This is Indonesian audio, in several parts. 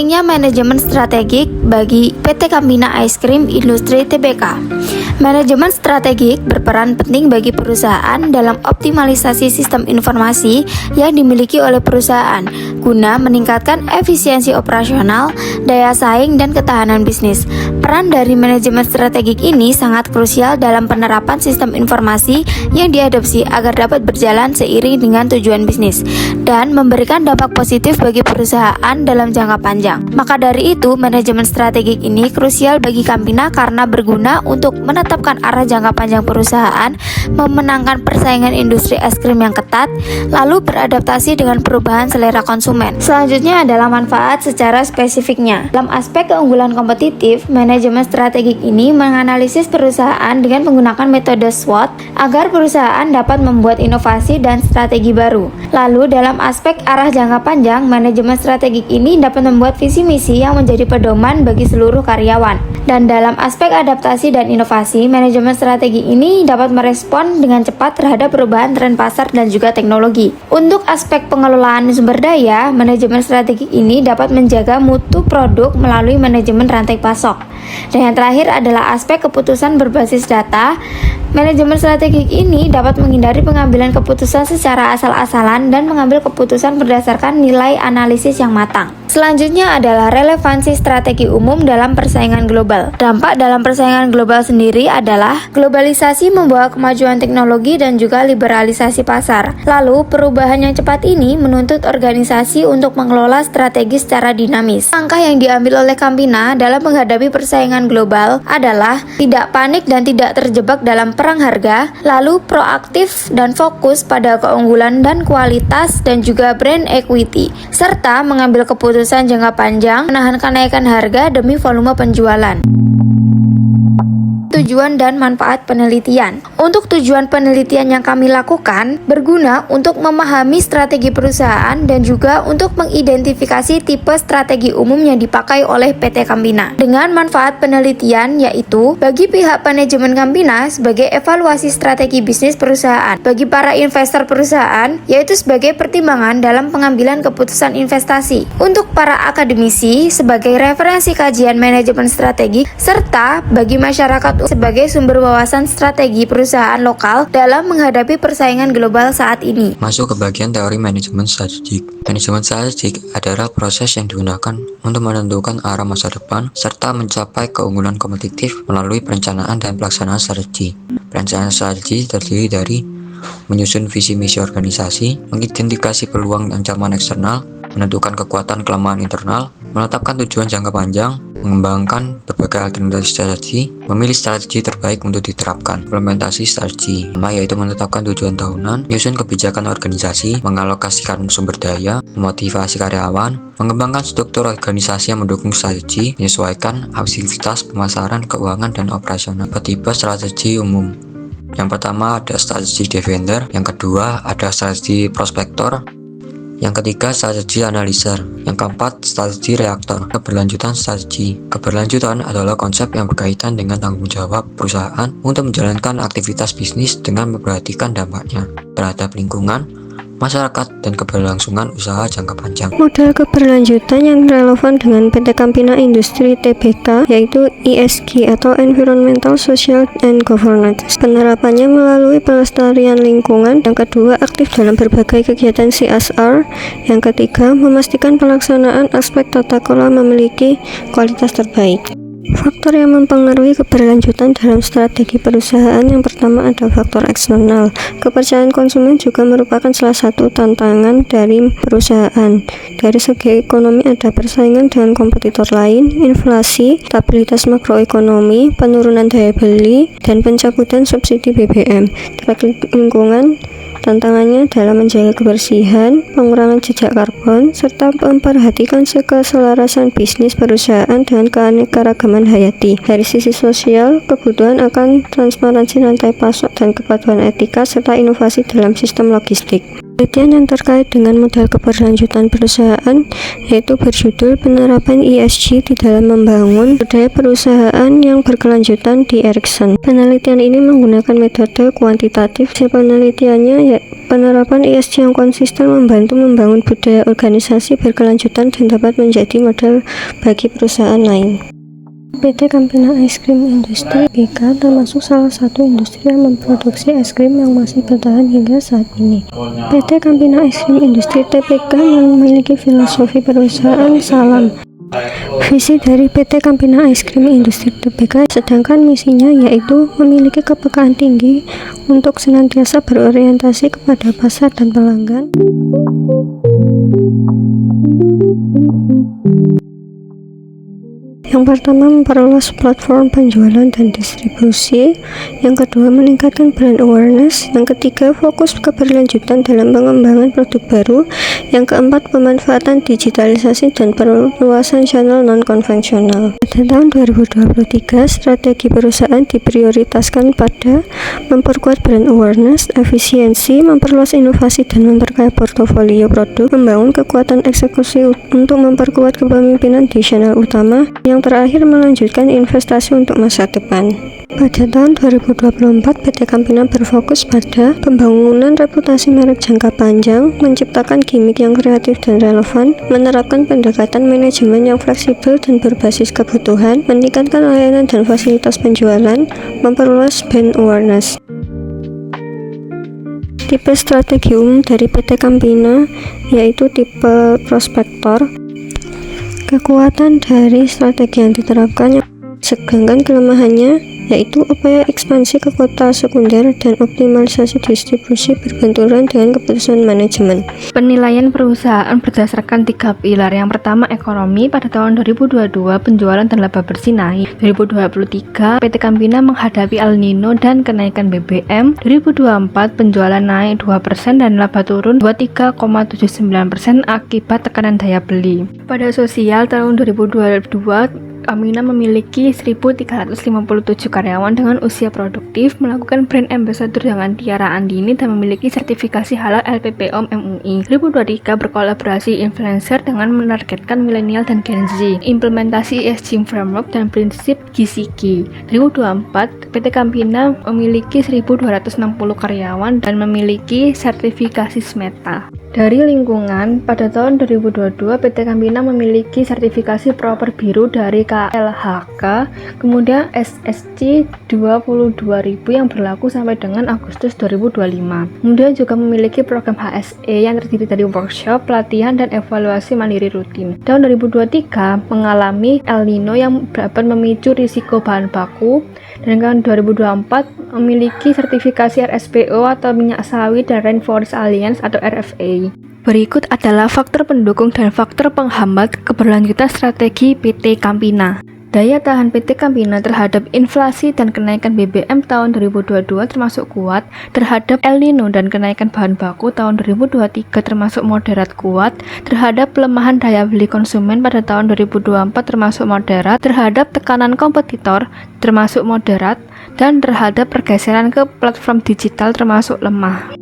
pentingnya manajemen strategik bagi PT Campina Ice Cream Industri Tbk. Manajemen strategik berperan penting bagi perusahaan dalam optimalisasi sistem informasi yang dimiliki oleh perusahaan guna meningkatkan efisiensi operasional, daya saing, dan ketahanan bisnis. Peran dari manajemen strategik ini sangat krusial dalam penerapan sistem informasi yang diadopsi agar dapat berjalan seiring dengan tujuan bisnis dan memberikan dampak positif bagi perusahaan dalam jangka panjang. Maka dari itu, manajemen strategik ini krusial bagi Campina karena berguna untuk menetapkan arah jangka panjang perusahaan, memenangkan persaingan industri es krim yang ketat, lalu beradaptasi dengan perubahan selera konsumen. Selanjutnya adalah manfaat secara spesifiknya. Dalam aspek keunggulan kompetitif, manajemen strategik ini menganalisis perusahaan dengan menggunakan metode SWOT agar perusahaan dapat membuat inovasi dan strategi baru. Lalu dalam aspek arah jangka panjang, manajemen strategik ini dapat membuat visi misi yang menjadi pedoman bagi seluruh karyawan. Dan dalam aspek adaptasi dan inovasi, manajemen strategi ini dapat merespon dengan cepat terhadap perubahan tren pasar dan juga teknologi. Untuk aspek pengelolaan sumber daya, manajemen strategi ini dapat menjaga mutu produk melalui manajemen rantai pasok. Dan yang terakhir adalah aspek keputusan berbasis data. Manajemen strategik ini dapat menghindari pengambilan keputusan secara asal-asalan dan mengambil keputusan berdasarkan nilai analisis yang matang. Selanjutnya adalah relevansi strategi umum dalam persaingan global. Dampak dalam persaingan global sendiri adalah globalisasi membawa kemajuan teknologi dan juga liberalisasi pasar. Lalu, perubahan yang cepat ini menuntut organisasi untuk mengelola strategi secara dinamis. Langkah yang diambil oleh Campina dalam menghadapi persaingan global adalah tidak panik dan tidak terjebak dalam perang harga, lalu proaktif dan fokus pada keunggulan dan kualitas dan juga brand equity, serta mengambil keputusan jangka panjang menahan kenaikan harga demi volume penjualan. Tujuan dan manfaat penelitian. Untuk tujuan penelitian yang kami lakukan berguna untuk memahami strategi perusahaan dan juga untuk mengidentifikasi tipe strategi umum yang dipakai oleh PT Campina. Dengan manfaat penelitian yaitu bagi pihak manajemen Campina sebagai evaluasi strategi bisnis perusahaan, bagi para investor perusahaan yaitu sebagai pertimbangan dalam pengambilan keputusan investasi, untuk para akademisi sebagai referensi kajian manajemen strategi, serta bagi masyarakat sebagai sumber wawasan strategi perusahaan lokal dalam menghadapi persaingan global saat ini. Masuk ke bagian teori manajemen strategik. Manajemen strategik adalah proses yang digunakan untuk menentukan arah masa depan serta mencapai keunggulan kompetitif melalui perencanaan dan pelaksanaan strategi. Perencanaan strategi terdiri dari menyusun visi misi organisasi, mengidentifikasi peluang ancaman eksternal, menentukan kekuatan kelemahan internal, menetapkan tujuan jangka panjang, mengembangkan berbagai alternatif strategi, memilih strategi terbaik untuk diterapkan, implementasi strategi, yaitu menetapkan tujuan tahunan, menyusun kebijakan organisasi, mengalokasikan sumber daya, memotivasi karyawan, mengembangkan struktur organisasi yang mendukung strategi, menyesuaikan aktivitas pemasaran, keuangan, dan operasional. Tipe strategi umum. Yang pertama ada strategi defender, yang kedua ada strategi prospektor, yang ketiga strategi analiser, yang keempat strategi reaktor. Keberlanjutan strategi. Keberlanjutan adalah konsep yang berkaitan dengan tanggung jawab perusahaan untuk menjalankan aktivitas bisnis dengan memperhatikan dampaknya terhadap lingkungan, masyarakat, dan keberlangsungan usaha jangka panjang. Model keberlanjutan yang relevan dengan PT Campina Industri Tbk yaitu ESG atau Environmental, Social, and Governance. Penerapannya melalui pelestarian lingkungan. Yang kedua, aktif dalam berbagai kegiatan CSR. Yang ketiga, memastikan pelaksanaan aspek tata kelola memiliki kualitas terbaik. Faktor yang mempengaruhi keberlanjutan dalam strategi perusahaan yang pertama ada faktor eksternal. Kepercayaan konsumen juga merupakan salah satu tantangan dari perusahaan. Dari segi ekonomi ada persaingan dengan kompetitor lain, inflasi, stabilitas makroekonomi, penurunan daya beli, dan pencabutan subsidi BBM. Dari lingkungan, tantangannya dalam menjaga kebersihan, pengurangan jejak karbon, serta memperhatikan keselarasan bisnis perusahaan dengan keanekaragaman hayati. Dari sisi sosial, kebutuhan akan transparansi rantai pasok dan kepatuhan etika, serta inovasi dalam sistem logistik. Penelitian yang terkait dengan model keberlanjutan perusahaan yaitu berjudul penerapan ESG di dalam membangun budaya perusahaan yang berkelanjutan di Ericsson. Penelitian ini menggunakan metode kuantitatif. Hasil penelitiannya ya penerapan ESG yang konsisten membantu membangun budaya organisasi berkelanjutan dan dapat menjadi model bagi perusahaan lain. PT Campina Ice Cream Industry (BK) termasuk salah satu industri yang memproduksi es krim yang masih bertahan hingga saat ini. PT Campina Ice Cream Industry (TPK) memiliki filosofi perusahaan salam. Visi dari PT Campina Ice Cream Industry (TPK), sedangkan misinya yaitu memiliki kepekaan tinggi untuk senantiasa berorientasi kepada pasar dan pelanggan. Yang pertama, memperluas platform penjualan dan distribusi. Yang kedua, meningkatkan brand awareness. Yang ketiga, fokus keberlanjutan dalam pengembangan produk baru. Yang keempat, pemanfaatan digitalisasi dan perluasan channel non-konvensional. Pada tahun 2023, strategi perusahaan diprioritaskan pada memperkuat brand awareness, efisiensi, memperluas inovasi dan memperkaya portofolio produk, membangun kekuatan eksekusi untuk memperkuat kepemimpinan di channel utama. Yang terakhir, melanjutkan investasi untuk masa depan. Pada tahun 2024, PT Campina berfokus pada pembangunan reputasi merek jangka panjang, menciptakan gimmick yang kreatif dan relevan, menerapkan pendekatan manajemen yang fleksibel dan berbasis kebutuhan, meningkatkan layanan dan fasilitas penjualan, memperluas brand awareness. Tipe strategi umum dari PT Campina yaitu tipe prospektor. Kekuatan dari strategi yang diterapkan, sedangkan kelemahannya yaitu upaya ekspansi ke kota sekunder dan optimalisasi distribusi berbenturan dengan keputusan manajemen. Penilaian perusahaan berdasarkan 3 pilar. Yang pertama, ekonomi. Pada tahun 2022, penjualan dan laba bersih naik. 2023, PT Campina menghadapi El Nino dan kenaikan BBM. 2024, penjualan naik 2% dan laba turun 23,79% akibat tekanan daya beli. Pada sosial, tahun 2022, Campina memiliki 1.357 karyawan dengan usia produktif, melakukan brand ambassador dengan Tiara Andini, dan memiliki sertifikasi halal LPPOM MUI. 2023 berkolaborasi influencer dengan menargetkan milenial dan Gen Z, implementasi ESG framework dan prinsip GCG. 2024, PT Campina memiliki 1.260 karyawan dan memiliki sertifikasi SMETA. Dari lingkungan, pada tahun 2022 PT Campina memiliki sertifikasi proper biru dari KLHK, kemudian SSC 22.000 yang berlaku sampai dengan Agustus 2025. Kemudian juga memiliki program HSE yang terdiri dari workshop, pelatihan, dan evaluasi mandiri rutin. Tahun 2023 mengalami El Nino yang dapat memicu risiko bahan baku, dan tahun 2024 memiliki sertifikasi RSPO atau minyak sawit dan Rainforest Alliance atau RFA. Berikut adalah faktor pendukung dan faktor penghambat keberlanjutan strategi PT Campina. Daya tahan PT Campina terhadap inflasi dan kenaikan BBM tahun 2022 termasuk kuat, terhadap El Nino dan kenaikan bahan baku tahun 2023 termasuk moderat kuat, terhadap pelemahan daya beli konsumen pada tahun 2024 termasuk moderat, terhadap tekanan kompetitor termasuk moderat, dan terhadap pergeseran ke platform digital termasuk lemah.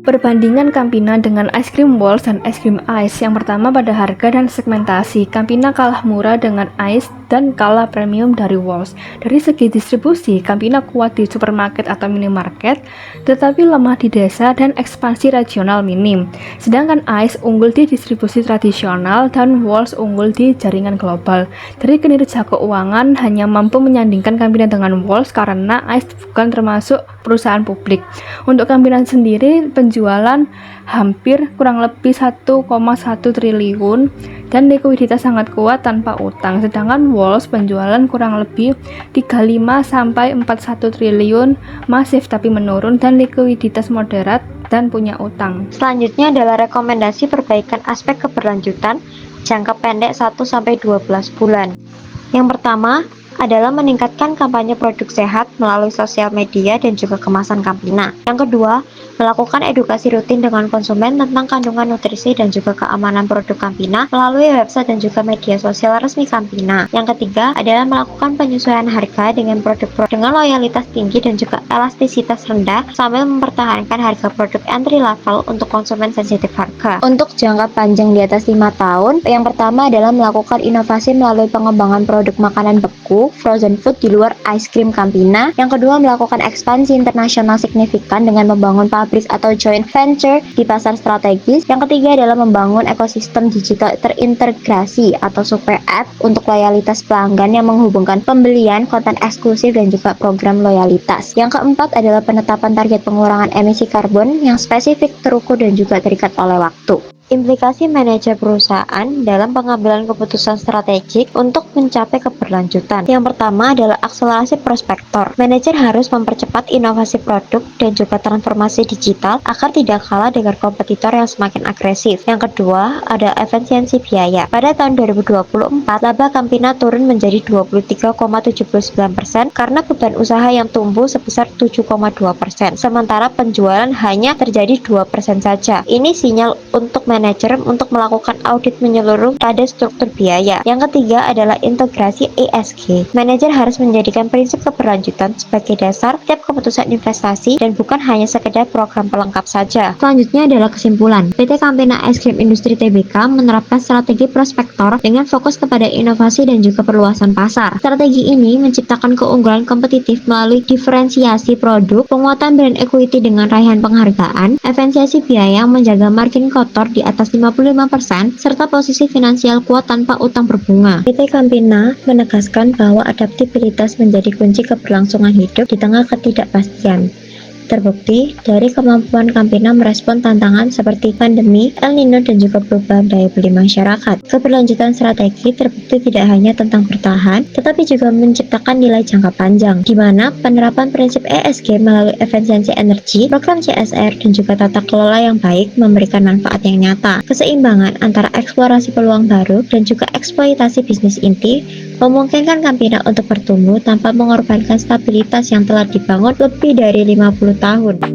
Perbandingan Campina dengan Ice Cream Walls dan Ice Cream Ice. Yang pertama, pada harga dan segmentasi, Campina kalah murah dengan Ice dan kalah premium dari Walls. Dari segi distribusi, Campina kuat di supermarket atau minimarket, tetapi lemah di desa dan ekspansi regional minim. Sedangkan Ice unggul di distribusi tradisional dan Walls unggul di jaringan global. Dari kinerja keuangan, hanya mampu menyandingkan Campina dengan Walls karena Ice bukan termasuk perusahaan publik. Untuk Campina sendiri, penjualan hampir kurang lebih 1,1 triliun dan likuiditas sangat kuat tanpa utang. Sedangkan Walls penjualan kurang lebih 35-41 triliun, masif tapi menurun, dan likuiditas moderat dan punya utang. Selanjutnya adalah rekomendasi perbaikan aspek keberlanjutan jangka pendek 1-12 bulan. Yang pertama, adalah meningkatkan kampanye produk sehat melalui sosial media dan juga kemasan Campina. Yang kedua, melakukan edukasi rutin dengan konsumen tentang kandungan nutrisi dan juga keamanan produk Campina melalui website dan juga media sosial resmi Campina. Yang ketiga adalah melakukan penyesuaian harga dengan produk-produk dengan loyalitas tinggi dan juga elastisitas rendah sambil mempertahankan harga produk entry level untuk konsumen sensitif harga. Untuk jangka panjang di atas 5 tahun, yang pertama adalah melakukan inovasi melalui pengembangan produk makanan beku, frozen food di luar ice cream Campina. Yang kedua, melakukan ekspansi internasional signifikan dengan membangun pabrik atau joint venture di pasar strategis. Yang ketiga adalah membangun ekosistem digital terintegrasi atau super app untuk loyalitas pelanggan yang menghubungkan pembelian, konten eksklusif dan juga program loyalitas. Yang keempat adalah penetapan target pengurangan emisi karbon yang spesifik, terukur dan juga terikat oleh waktu. Implikasi manajer perusahaan dalam pengambilan keputusan strategik untuk mencapai keberlanjutan. Yang pertama adalah akselerasi prospektor. Manajer harus mempercepat inovasi produk dan juga transformasi digital agar tidak kalah dengan kompetitor yang semakin agresif. Yang kedua ada efisiensi biaya. Pada tahun 2024, laba Campina turun menjadi 23,79% karena beban usaha yang tumbuh sebesar 7,2%. Sementara penjualan hanya terjadi 2% saja. Ini sinyal untuk manajer untuk melakukan audit menyeluruh pada struktur biaya. Yang ketiga adalah integrasi ESG. Manajer harus menjadikan prinsip keberlanjutan sebagai dasar setiap keputusan investasi dan bukan hanya sekedar program pelengkap saja. Selanjutnya adalah kesimpulan. PT Campina Ice Cream Industri Tbk menerapkan strategi prospektor dengan fokus kepada inovasi dan juga perluasan pasar. Strategi ini menciptakan keunggulan kompetitif melalui diferensiasi produk, penguatan brand equity dengan raihan penghargaan, efisiensi biaya yang menjaga margin kotor di atas 55%, serta posisi finansial kuat tanpa utang berbunga. PT Campina menegaskan bahwa adaptabilitas menjadi kunci keberlangsungan hidup di tengah ketidakpastian. Terbukti dari kemampuan Campina merespon tantangan seperti pandemi, El Nino dan juga perubahan daya beli masyarakat. Keberlanjutan strategi terbukti tidak hanya tentang bertahan, tetapi juga menciptakan nilai jangka panjang, di mana penerapan prinsip ESG melalui efisiensi energi, program CSR dan juga tata kelola yang baik memberikan manfaat yang nyata. Keseimbangan antara eksplorasi peluang baru dan juga eksploitasi bisnis inti memungkinkan Campina untuk bertumbuh tanpa mengorbankan stabilitas yang telah dibangun lebih dari 50 tahun.